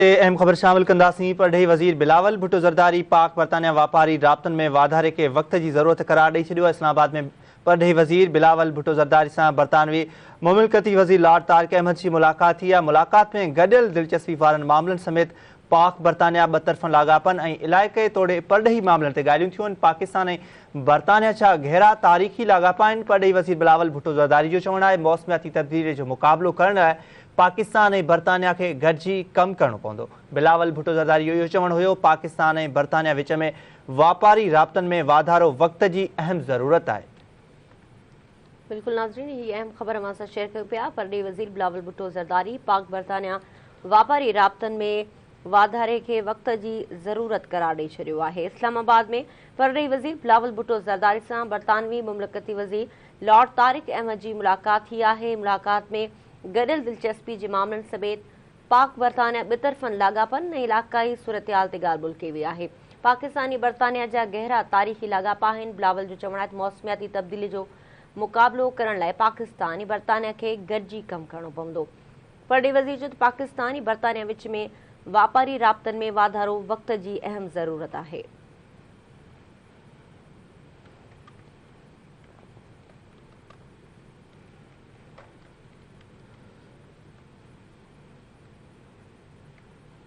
अहम खबर शामिल कंदासीं। परडेही वज़ीर बिलावल भुट्टो ज़रदारी पाक बरतानिया वापारी राब्तनि में वाधारे खे वक़्त जी ज़रूरत करार ॾेई छॾियो। इस्लामाबाद में परडेही वज़ीर बिलावल भुट्टो ज़रदारी सां बरतानवी मुमलिकती वज़ीर लॉर्ड तारिक अहमद जी मुलाक़ात थी आहे। मुलाक़ात में गॾियल दिलचस्पी वारनि मामलनि समेत पाक बरतानिया ॿतरफ़नि लाॻापनि ऐं इलाइक़े तोड़े परडेही मामलनि ते ॻाल्हियूं थियूं आहिनि। पाकिस्तान ऐं बरतानिया छा गहरा तारीख़ी लाॻापा आहिनि? परडेही वज़ीर बिलावल भुट्टो ज़रदारी जो चवणु आहे मौसमियाती तब्दीली जो मुक़ाबिलो करण लाइ पाकिस्तान ऐं बरतानिया खे गॾिजी कमु करणो पवंदो। बिलावल भुट्टो ज़रदारी जो इहो चवणु हुयो पाकिस्तान ऐं बरतानिया विच में वापारी राब्तनि में वाधारो वक़्त जी अहम ज़रूरत आहे। बिल्कुल नाज़रीन, ही अहम ख़बर असां सां शेयर कयो पिया। परडेही वज़ीर बिलावल भुट्टो ज़रदारी पाक बरतानिया वापारी राब्तनि में वाधारे खे वक़्त जी ज़रूरत करार ॾेई छॾियो आहे। इस्लामाबाद में परडेही वज़ीर बिलावल भुट्टो ज़रदारी सां बरतानवी मुमलिकती वज़ीर लॉर्ड तारिक अहमद जी मुलाक़ात थी आहे। मुलाक़ात में गॾियल दिलचस्पी जे मामलनि समेत पाक बरतानिया ॿतरफ़नि लाॻापनि ऐं इलाक़ाई सूरतहाल ते ॻाल्हि ॿोल कई वई आहे। पाकिस्तानी बरतानिया जा गहरा तारीख़ी लाॻापा आहिनि। बिलावल जो चवणु आहे मौसमियाती तब्दीली जो मुक़ाबिलो करण लाइ पाकिस्तान ऐं बरतानिया खे गॾिजी कमु करणो पवंदो। परडेही वज़ीर जो पाकिस्तान ऐं बरतानिया विच में वापारी राब्तनि में वाधारो वक़्त जी अहम ज़रूरत आहे।